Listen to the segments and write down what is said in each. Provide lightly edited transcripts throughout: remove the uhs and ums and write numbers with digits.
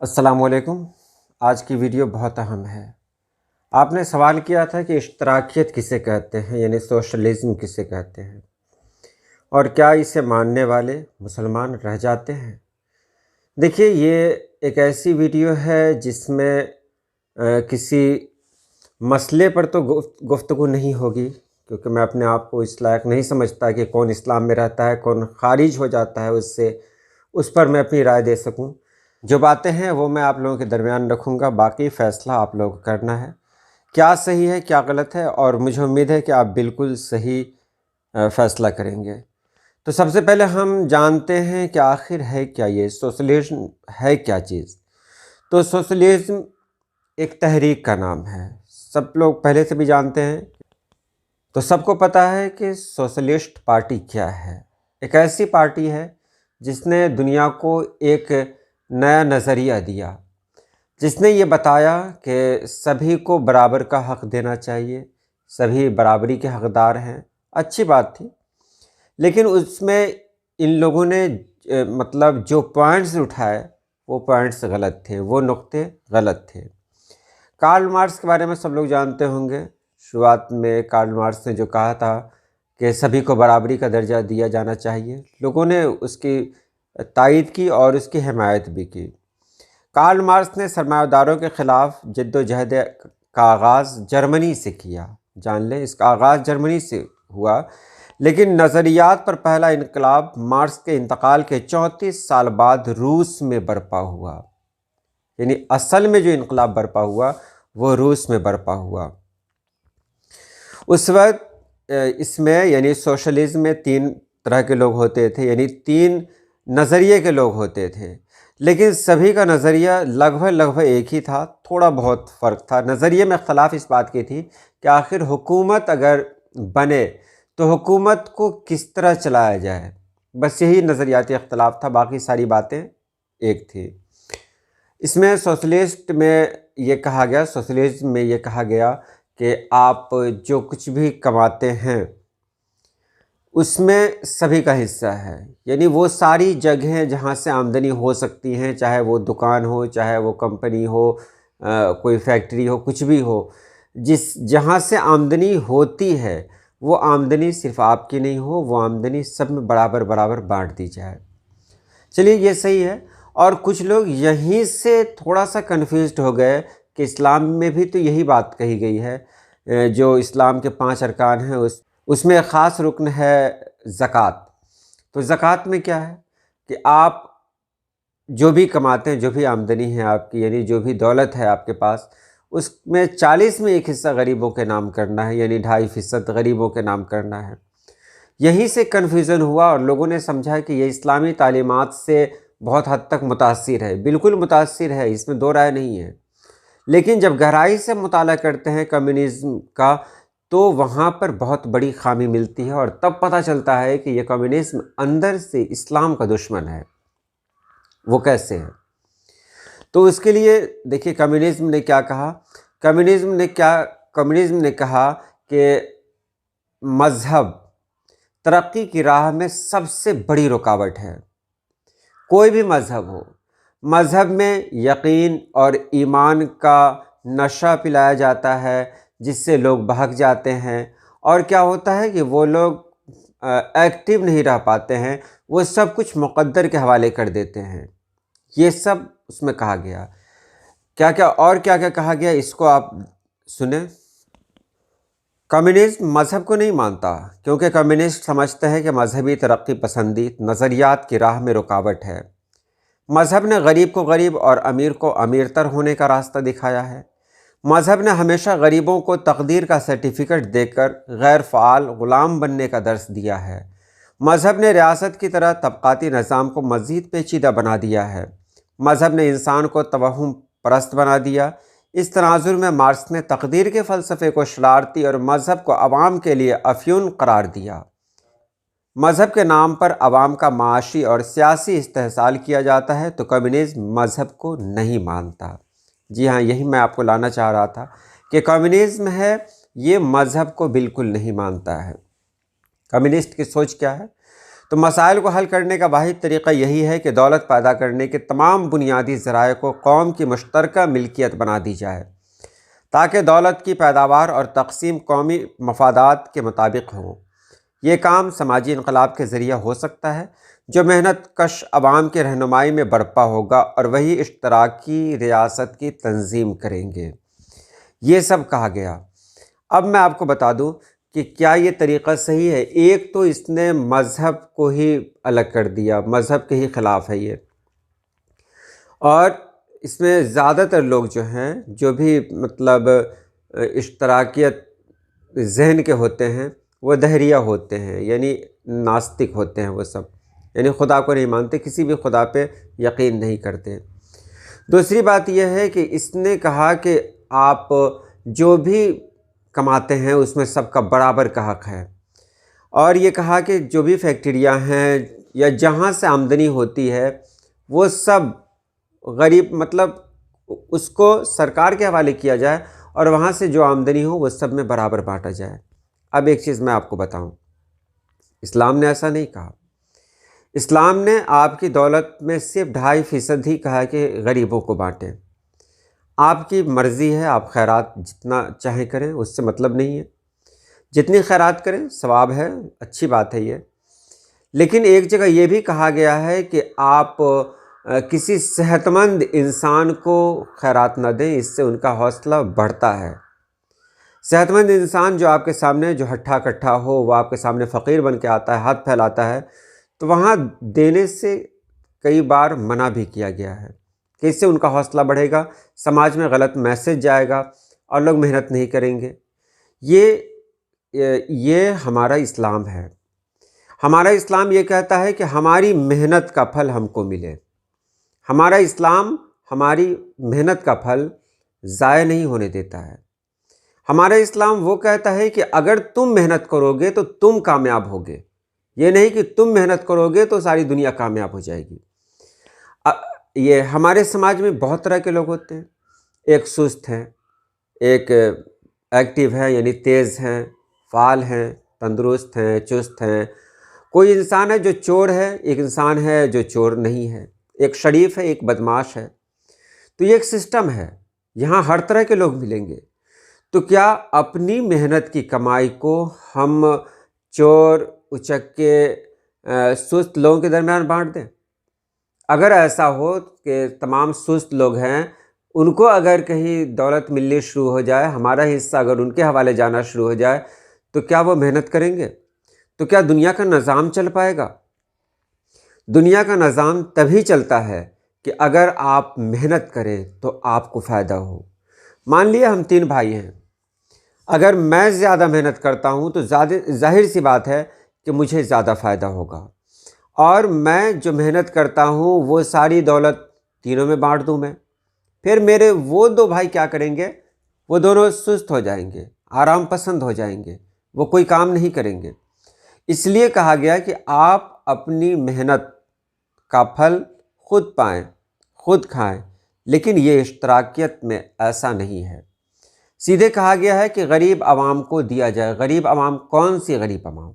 السلام علیکم۔ آج کی ویڈیو بہت اہم ہے۔ آپ نے سوال کیا تھا کہ اشتراکیت کسے کہتے ہیں، یعنی سوشلزم کسے کہتے ہیں، اور کیا اسے ماننے والے مسلمان رہ جاتے ہیں۔ دیکھیے، یہ ایک ایسی ویڈیو ہے جس میں کسی مسئلے پر تو گفتگو نہیں ہوگی، کیونکہ میں اپنے آپ کو اس لائق نہیں سمجھتا کہ کون اسلام میں رہتا ہے، کون خارج ہو جاتا ہے اس سے، اس پر میں اپنی رائے دے سکوں۔ جو باتیں ہیں وہ میں آپ لوگوں کے درمیان رکھوں گا، باقی فیصلہ آپ لوگوں کو کرنا ہے، کیا صحیح ہے کیا غلط ہے، اور مجھے امید ہے کہ آپ بالکل صحیح فیصلہ کریں گے۔ تو سب سے پہلے ہم جانتے ہیں کہ آخر ہے کیا، یہ سوشلزم ہے کیا چیز۔ تو سوشلزم ایک تحریک کا نام ہے، سب لوگ پہلے سے بھی جانتے ہیں۔ تو سب کو پتہ ہے کہ سوشلسٹ پارٹی کیا ہے۔ ایک ایسی پارٹی ہے جس نے دنیا کو ایک نیا نظریہ دیا، جس نے یہ بتایا کہ سبھی کو برابر کا حق دینا چاہیے، سبھی برابری کے حقدار ہیں۔ اچھی بات تھی، لیکن اس میں ان لوگوں نے مطلب جو پوائنٹس اٹھائے وہ پوائنٹس غلط تھے، وہ نقطے غلط تھے۔ کارل مارکس کے بارے میں سب لوگ جانتے ہوں گے۔ شروعات میں کارل مارکس نے جو کہا تھا کہ سبھی کو برابری کا درجہ دیا جانا چاہیے، لوگوں نے اس کی تائید کی اور اس کی حمایت بھی کی۔ کارل مارکس نے سرمایہ داروں کے خلاف جد و جہد کا آغاز جرمنی سے کیا۔ جان لیں، اس کا آغاز جرمنی سے ہوا، لیکن نظریات پر پہلا انقلاب مارکس کے انتقال کے 34 سال بعد روس میں برپا ہوا۔ یعنی اصل میں جو انقلاب برپا ہوا وہ روس میں برپا ہوا۔ اس وقت اس میں یعنی سوشلزم میں 3 طرح کے لوگ ہوتے تھے، یعنی 3 نظریے کے لوگ ہوتے تھے، لیکن سبھی کا نظریہ لگ بھگ ایک ہی تھا، تھوڑا بہت فرق تھا۔ نظریے میں اختلاف اس بات کی تھی کہ آخر حکومت اگر بنے تو حکومت کو کس طرح چلایا جائے، بس یہی نظریاتی اختلاف تھا، باقی ساری باتیں ایک تھی۔ اس میں سوشلسٹ میں یہ کہا گیا، سوشلزم میں یہ کہا گیا کہ آپ جو کچھ بھی کماتے ہیں اس میں سبھی کا حصہ ہے، یعنی وہ ساری جگہیں جہاں سے آمدنی ہو سکتی ہیں، چاہے وہ دکان ہو، چاہے وہ کمپنی ہو، کوئی فیکٹری ہو، کچھ بھی ہو، جہاں سے آمدنی ہوتی ہے وہ آمدنی صرف آپ کی نہیں ہو، وہ آمدنی سب میں برابر برابر بانٹ دی جائے۔ چلیے، یہ صحیح ہے۔ اور کچھ لوگ یہیں سے تھوڑا سا کنفیوزڈ ہو گئے کہ اسلام میں بھی تو یہی بات کہی گئی ہے، جو اسلام کے 5 ارکان ہیں اس میں ایک خاص رکن ہے زکوٰۃ۔ تو زکوٰۃ میں کیا ہے کہ آپ جو بھی کماتے ہیں، جو بھی آمدنی ہے آپ کی، یعنی جو بھی دولت ہے آپ کے پاس، اس میں 40 میں ایک حصہ غریبوں کے نام کرنا ہے، یعنی 2.5% غریبوں کے نام کرنا ہے۔ یہیں سے کنفیوژن ہوا اور لوگوں نے سمجھا کہ یہ اسلامی تعلیمات سے بہت حد تک متاثر ہے۔ بالکل متاثر ہے، اس میں دو رائے نہیں ہے، لیکن جب گہرائی سے مطالعہ کرتے ہیں کمیونزم کا تو وہاں پر بہت بڑی خامی ملتی ہے، اور تب پتہ چلتا ہے کہ یہ کمیونزم اندر سے اسلام کا دشمن ہے۔ وہ کیسے ہے؟ تو اس کے لیے دیکھیے کمیونزم نے کیا کہا۔ کمیونزم نے کہا کہ مذہب ترقی کی راہ میں سب سے بڑی رکاوٹ ہے۔ کوئی بھی مذہب ہو، مذہب میں یقین اور ایمان کا نشہ پلایا جاتا ہے، جس سے لوگ بہک جاتے ہیں، اور کیا ہوتا ہے کہ وہ لوگ ایکٹیو نہیں رہ پاتے ہیں، وہ سب کچھ مقدر کے حوالے کر دیتے ہیں۔ یہ سب اس میں کہا گیا۔ کیا کیا کہا گیا، اس کو آپ سنیں۔ کمیونزم مذہب کو نہیں مانتا، کیونکہ کمیونسٹ سمجھتے ہیں کہ مذہبی ترقی پسندی نظریات کی راہ میں رکاوٹ ہے۔ مذہب نے غریب کو غریب اور امیر کو امیر تر ہونے کا راستہ دکھایا ہے۔ مذہب نے ہمیشہ غریبوں کو تقدیر کا سرٹیفکیٹ دے کر غیر فعال غلام بننے کا درس دیا ہے۔ مذہب نے ریاست کی طرح طبقاتی نظام کو مزید پیچیدہ بنا دیا ہے۔ مذہب نے انسان کو توہم پرست بنا دیا۔ اس تناظر میں مارکس نے تقدیر کے فلسفے کو شرارتی اور مذہب کو عوام کے لیے افیون قرار دیا۔ مذہب کے نام پر عوام کا معاشی اور سیاسی استحصال کیا جاتا ہے، تو کمیونزم مذہب کو نہیں مانتا۔ جی ہاں، یہی میں آپ کو لانا چاہ رہا تھا کہ کمیونزم ہے یہ مذہب کو بالکل نہیں مانتا ہے۔ کمیونسٹ کی سوچ کیا ہے؟ تو مسائل کو حل کرنے کا واحد طریقہ یہی ہے کہ دولت پیدا کرنے کے تمام بنیادی ذرائع کو قوم کی مشترکہ ملکیت بنا دی جائے، تاکہ دولت کی پیداوار اور تقسیم قومی مفادات کے مطابق ہو۔ یہ کام سماجی انقلاب کے ذریعہ ہو سکتا ہے، جو محنت کش عوام کی رہنمائی میں برپا ہوگا، اور وہی اشتراکی ریاست کی تنظیم کریں گے۔ یہ سب کہا گیا۔ اب میں آپ کو بتا دوں کہ کیا یہ طریقہ صحیح ہے؟ ایک تو اس نے مذہب کو ہی الگ کر دیا، مذہب کے ہی خلاف ہے یہ، اور اس میں زیادہ تر لوگ جو ہیں، جو بھی مطلب اشتراکیت ذہن کے ہوتے ہیں، وہ دہریہ ہوتے ہیں، یعنی ناستک ہوتے ہیں، وہ سب یعنی خدا کو نہیں مانتے، کسی بھی خدا پہ یقین نہیں کرتے۔ دوسری بات یہ ہے کہ اس نے کہا کہ آپ جو بھی کماتے ہیں اس میں سب کا برابر کا حق ہے، اور یہ کہا کہ جو بھی فیکٹریاں ہیں یا جہاں سے آمدنی ہوتی ہے وہ سب غریب مطلب اس کو سرکار کے حوالے کیا جائے، اور وہاں سے جو آمدنی ہو وہ سب میں برابر بانٹا جائے۔ اب ایک چیز میں آپ کو بتاؤں، اسلام نے ایسا نہیں کہا۔ اسلام نے آپ کی دولت میں صرف 2.5% ہی کہا کہ غریبوں کو بانٹیں۔ آپ کی مرضی ہے، آپ خیرات جتنا چاہیں کریں، اس سے مطلب نہیں ہے، جتنی خیرات کریں ثواب ہے، اچھی بات ہے یہ۔ لیکن ایک جگہ یہ بھی کہا گیا ہے کہ آپ کسی صحت مند انسان کو خیرات نہ دیں، اس سے ان کا حوصلہ بڑھتا ہے۔ صحت مند انسان جو آپ کے سامنے جو ہٹھا کٹھا ہو، وہ آپ کے سامنے فقیر بن کے آتا ہے، ہاتھ پھیلاتا ہے، تو وہاں دینے سے کئی بار منع بھی کیا گیا ہے کہ اس سے ان کا حوصلہ بڑھے گا، سماج میں غلط میسج جائے گا اور لوگ محنت نہیں کریں گے۔ یہ ہمارا اسلام ہے۔ ہمارا اسلام یہ کہتا ہے کہ ہماری محنت کا پھل ہم کو ملے۔ ہمارا اسلام ہماری محنت کا پھل ضائع نہیں ہونے دیتا ہے۔ ہمارا اسلام وہ کہتا ہے کہ اگر تم محنت کرو گے تو تم کامیاب ہوگے، یہ نہیں کہ تم محنت کرو گے تو ساری دنیا کامیاب ہو جائے گی۔ یہ ہمارے سماج میں بہت طرح کے لوگ ہوتے ہیں، ایک سست ہیں، ایک ایکٹیو ہیں یعنی تیز ہیں، فعال ہیں، تندرست ہیں، چست ہیں۔ کوئی انسان ہے جو چور ہے، ایک انسان ہے جو چور نہیں ہے، ایک شریف ہے، ایک بدماش ہے۔ تو یہ ایک سسٹم ہے، یہاں ہر طرح کے لوگ ملیں گے۔ تو کیا اپنی محنت کی کمائی کو ہم چور، اچکے، سست لوگوں کے درمیان بانٹ دیں؟ اگر ایسا ہو کہ تمام سست لوگ ہیں، ان کو اگر کہیں دولت ملنی شروع ہو جائے، ہمارا حصہ اگر ان کے حوالے جانا شروع ہو جائے، تو کیا وہ محنت کریں گے؟ تو کیا دنیا کا نظام چل پائے گا؟ دنیا کا نظام تبھی چلتا ہے کہ اگر آپ محنت کریں تو آپ کو فائدہ ہو۔ مان لیا ہم 3 بھائی ہیں، اگر میں زیادہ محنت کرتا ہوں تو ظاہر سی بات ہے کہ مجھے زیادہ فائدہ ہوگا، اور میں جو محنت کرتا ہوں وہ ساری دولت تینوں میں بانٹ دوں میں، پھر میرے وہ 2 بھائی کیا کریں گے؟ وہ دونوں سست ہو جائیں گے، آرام پسند ہو جائیں گے، وہ کوئی کام نہیں کریں گے۔ اس لیے کہا گیا کہ آپ اپنی محنت کا پھل خود پائیں، خود کھائیں، لیکن یہ اشتراکیت میں ایسا نہیں ہے۔ سیدھے کہا گیا ہے کہ غریب عوام کو دیا جائے۔ غریب عوام کون سی غریب عوام؟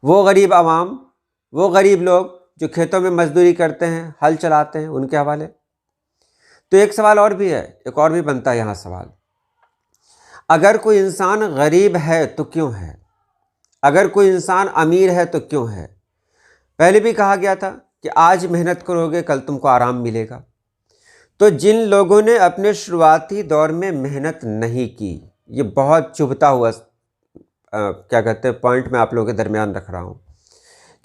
وہ غریب عوام، وہ غریب لوگ جو کھیتوں میں مزدوری کرتے ہیں، ہل چلاتے ہیں، ان کے حوالے۔ تو ایک سوال اور بھی ہے، ایک اور بھی بنتا ہے یہاں سوال، اگر کوئی انسان غریب ہے تو کیوں ہے؟ اگر کوئی انسان امیر ہے تو کیوں ہے؟ پہلے بھی کہا گیا تھا کہ آج محنت کرو گے کل تم کو آرام ملے گا۔ تو جن لوگوں نے اپنے شروعاتی دور میں محنت نہیں کی، یہ بہت چبھتا ہوا کیا کہتے ہیں پوائنٹ میں آپ لوگوں کے درمیان رکھ رہا ہوں،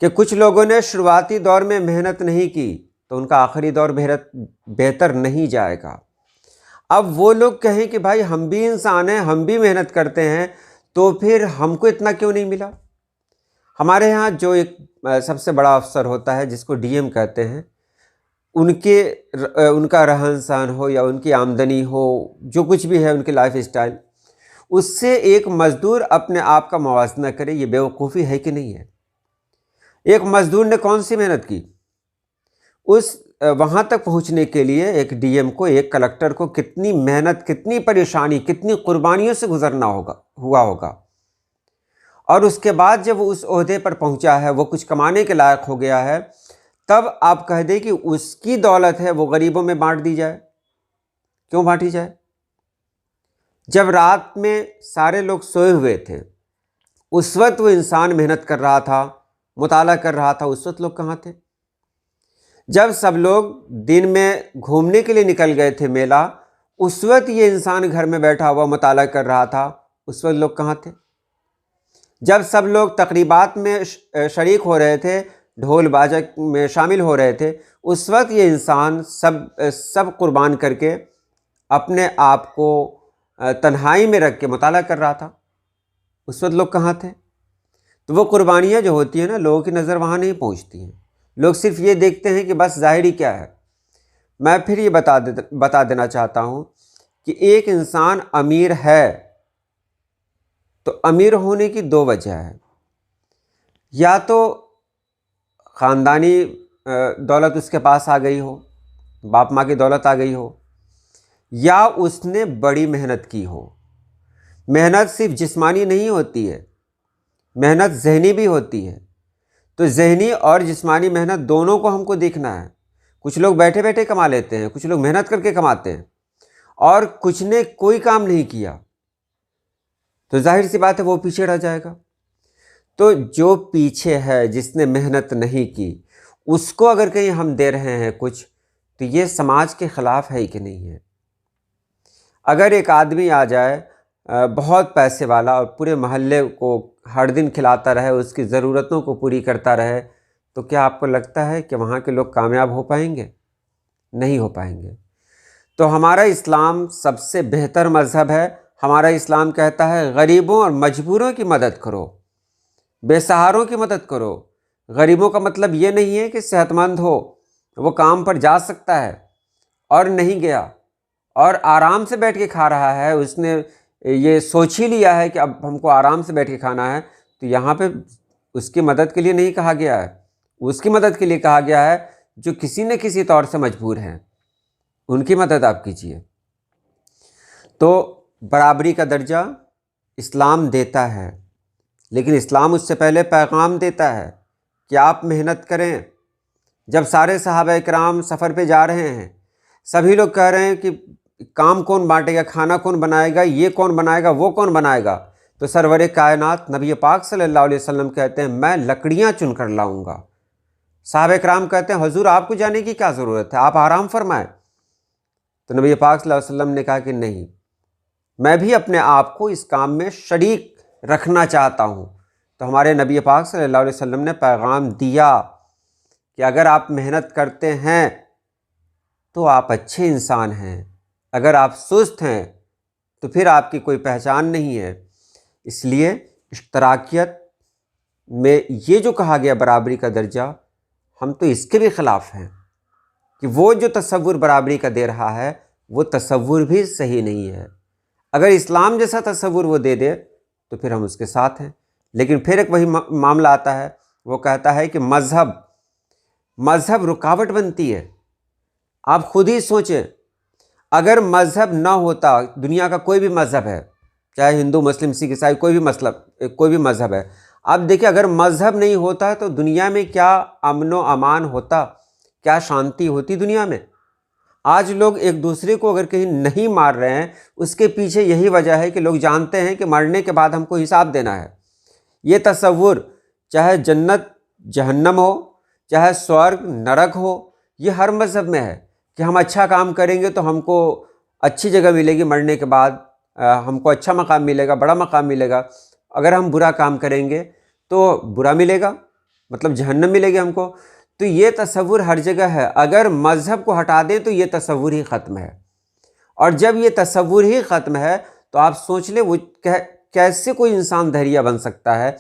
کہ کچھ لوگوں نے شروعاتی دور میں محنت نہیں کی تو ان کا آخری دور بہتر نہیں جائے گا۔ اب وہ لوگ کہیں کہ بھائی ہم بھی انسان ہیں، ہم بھی محنت کرتے ہیں، تو پھر ہم کو اتنا کیوں نہیں ملا؟ ہمارے ہاں جو ایک سب سے بڑا افسر ہوتا ہے جس کو ڈی ایم کہتے ہیں، ان کا رہن سہن ہو یا ان کی آمدنی ہو، جو کچھ بھی ہے ان کی لائف اسٹائل، اس سے ایک مزدور اپنے آپ کا موازنہ کرے، یہ بیوقوفی ہے کہ نہیں ہے؟ ایک مزدور نے کون سی محنت کی؟ وہاں تک پہنچنے کے لیے ایک ڈی ایم کو، ایک کلکٹر کو کتنی محنت، کتنی پریشانی، کتنی قربانیوں سے گزرنا ہوا ہوگا، اور اس کے بعد جب وہ اس عہدے پر پہنچا ہے، وہ کچھ کمانے کے لائق ہو گیا ہے، تب آپ کہہ دیں کہ اس کی دولت ہے وہ غریبوں میں بانٹ دی جائے۔ کیوں بانٹی جائے؟ جب رات میں سارے لوگ سوئے ہوئے تھے، اس وقت وہ انسان محنت کر رہا تھا، مطالعہ کر رہا تھا، اس وقت لوگ کہاں تھے؟ جب سب لوگ دن میں گھومنے کے لیے نکل گئے تھے میلہ، اس وقت یہ انسان گھر میں بیٹھا ہوا مطالعہ کر رہا تھا، اس وقت لوگ کہاں تھے؟ جب سب لوگ تقریبات میں شریک ہو رہے تھے، ڈھول باجا میں شامل ہو رہے تھے، اس وقت یہ انسان سب قربان کر کے اپنے آپ کو تنہائی میں رکھ کے مطالعہ کر رہا تھا، اس وقت لوگ کہاں تھے؟ تو وہ قربانیاں جو ہوتی ہیں نا، لوگوں کی نظر وہاں نہیں پہنچتی ہیں، لوگ صرف یہ دیکھتے ہیں کہ بس ظاہری کیا ہے۔ میں پھر یہ بتا دینا چاہتا ہوں کہ ایک انسان امیر ہے تو امیر ہونے کی دو وجہ ہے، یا تو خاندانی دولت اس کے پاس آ گئی ہو، باپ ماں کی دولت آ گئی ہو، یا اس نے بڑی محنت کی ہو۔ محنت صرف جسمانی نہیں ہوتی ہے، محنت ذہنی بھی ہوتی ہے، تو ذہنی اور جسمانی محنت دونوں کو ہم کو دیکھنا ہے۔ کچھ لوگ بیٹھے بیٹھے کما لیتے ہیں، کچھ لوگ محنت کر کے کماتے ہیں، اور کچھ نے کوئی کام نہیں کیا، تو ظاہر سی بات ہے وہ پیچھے رہ جائے گا۔ تو جو پیچھے ہے، جس نے محنت نہیں کی، اس کو اگر کہیں ہم دے رہے ہیں کچھ، تو یہ سماج کے خلاف ہے کہ نہیں ہے؟ اگر ایک آدمی آ جائے بہت پیسے والا اور پورے محلے کو ہر دن کھلاتا رہے، اس کی ضرورتوں کو پوری کرتا رہے، تو کیا آپ کو لگتا ہے کہ وہاں کے لوگ کامیاب ہو پائیں گے؟ نہیں ہو پائیں گے۔ تو ہمارا اسلام سب سے بہتر مذہب ہے۔ ہمارا اسلام کہتا ہے غریبوں اور مجبوروں کی مدد کرو، بے سہاروں کی مدد کرو۔ غریبوں کا مطلب یہ نہیں ہے کہ صحت مند ہو، وہ کام پر جا سکتا ہے اور نہیں گیا اور آرام سے بیٹھ کے کھا رہا ہے، اس نے یہ سوچ ہی لیا ہے کہ اب ہم کو آرام سے بیٹھ کے کھانا ہے، تو یہاں پہ اس کی مدد کے لیے نہیں کہا گیا ہے، اس کی مدد کے لیے کہا گیا ہے جو کسی نہ کسی طور سے مجبور ہیں، ان کی مدد آپ کیجیے۔ تو برابری کا درجہ اسلام دیتا ہے، لیکن اسلام اس سے پہلے پیغام دیتا ہے کہ آپ محنت کریں۔ جب سارے صحابہ کرام سفر پہ جا رہے ہیں، سبھی لوگ کہہ رہے ہیں کہ کام کون بانٹے گا، کھانا کون بنائے گا، یہ کون بنائے گا، وہ کون بنائے گا، تو سرور کائنات نبی پاک صلی اللہ علیہ وسلم کہتے ہیں میں لکڑیاں چن کر لاؤں گا۔ صحابہ کرام کہتے ہیں حضور آپ کو جانے کی کیا ضرورت ہے، آپ آرام فرمائیں۔ تو نبی پاک صلی اللہ علیہ وسلم نے کہا کہ نہیں، میں بھی اپنے آپ کو اس کام میں شریک رکھنا چاہتا ہوں۔ تو ہمارے نبی پاک صلی اللہ علیہ وسلم نے پیغام دیا کہ اگر آپ محنت کرتے ہیں تو آپ اچھے انسان ہیں، اگر آپ سست ہیں تو پھر آپ کی کوئی پہچان نہیں ہے۔ اس لیے اشتراکیت میں یہ جو کہا گیا برابری کا درجہ، ہم تو اس کے بھی خلاف ہیں کہ وہ جو تصور برابری کا دے رہا ہے وہ تصور بھی صحیح نہیں ہے۔ اگر اسلام جیسا تصور وہ دے دے تو پھر ہم اس کے ساتھ ہیں، لیکن پھر ایک وہی معاملہ آتا ہے، وہ کہتا ہے کہ مذہب رکاوٹ بنتی ہے۔ آپ خود ہی سوچیں، اگر مذہب نہ ہوتا، دنیا کا کوئی بھی مذہب ہے، چاہے ہندو، مسلم، سکھ، عیسائی، کوئی بھی مذہب ہے، آپ دیکھیں اگر مذہب نہیں ہوتا تو دنیا میں کیا امن و امان ہوتا، کیا شانتی ہوتی دنیا میں۔ آج لوگ ایک دوسرے کو اگر کہیں نہیں مار رہے ہیں، اس کے پیچھے یہی وجہ ہے کہ لوگ جانتے ہیں کہ مرنے کے بعد ہم کو حساب دینا ہے۔ یہ تصور، چاہے جنت جہنم ہو، چاہے سورگ نرک ہو، یہ ہر مذہب میں ہے کہ ہم اچھا کام کریں گے تو ہم کو اچھی جگہ ملے گی، مرنے کے بعد ہم کو اچھا مقام ملے گا، بڑا مقام ملے گا۔ اگر ہم برا کام کریں گے تو برا ملے گا، مطلب جہنم ملے گی ہم کو۔ تو یہ تصور ہر جگہ ہے، اگر مذہب کو ہٹا دیں تو یہ تصور ہی ختم ہے، اور جب یہ تصور ہی ختم ہے تو آپ سوچ لیں وہ کیسے کوئی انسان دھیریہ بن سکتا ہے،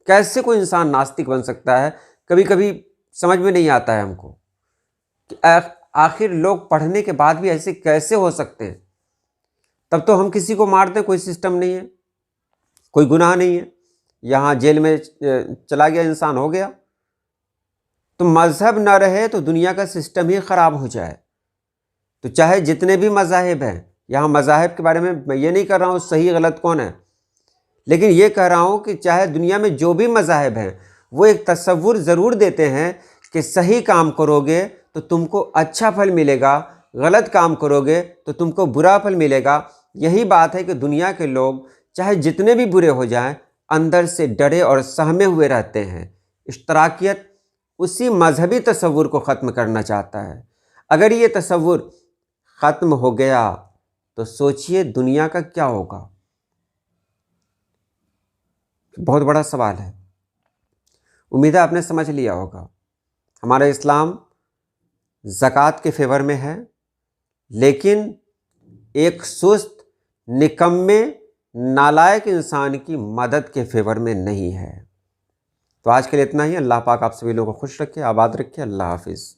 کیسے کوئی انسان ناستک بن سکتا ہے۔ کبھی کبھی سمجھ میں نہیں آتا ہے ہم کو کہ آخر لوگ پڑھنے کے بعد بھی ایسے کیسے ہو سکتے ہیں۔ تب تو ہم کسی کو مارتے، کوئی سسٹم نہیں ہے، کوئی گناہ نہیں ہے، یہاں جیل میں چلا گیا انسان، ہو گیا۔ تو مذہب نہ رہے تو دنیا کا سسٹم ہی خراب ہو جائے۔ تو چاہے جتنے بھی مذاہب ہیں، یہاں مذاہب کے بارے میں یہ نہیں کر رہا ہوں صحیح غلط کون ہے، لیکن یہ کہہ رہا ہوں کہ چاہے دنیا میں جو بھی مذاہب ہیں وہ ایک تصور ضرور دیتے ہیں کہ صحیح کام کرو گے تو تم کو اچھا پھل ملے گا، غلط کام کرو گے تو تم کو برا پھل ملے گا۔ یہی بات ہے کہ دنیا کے لوگ چاہے جتنے بھی برے ہو جائیں اندر سے ڈرے اور سہمے ہوئے رہتے ہیں۔ اشتراکیت اسی مذہبی تصور کو ختم کرنا چاہتا ہے۔ اگر یہ تصور ختم ہو گیا تو سوچئے دنیا کا کیا ہوگا؟ بہت بڑا سوال ہے۔ امید ہے آپ نے سمجھ لیا ہوگا۔ ہمارا اسلام زکوٰۃ کے فیور میں ہے، لیکن ایک سست، نکمے، نالائق انسان کی مدد کے فیور میں نہیں ہے۔ تو آج کے لیے اتنا ہی۔ اللہ پاک آپ سبھی لوگوں کو خوش رکھے، آباد رکھے۔ اللہ حافظ۔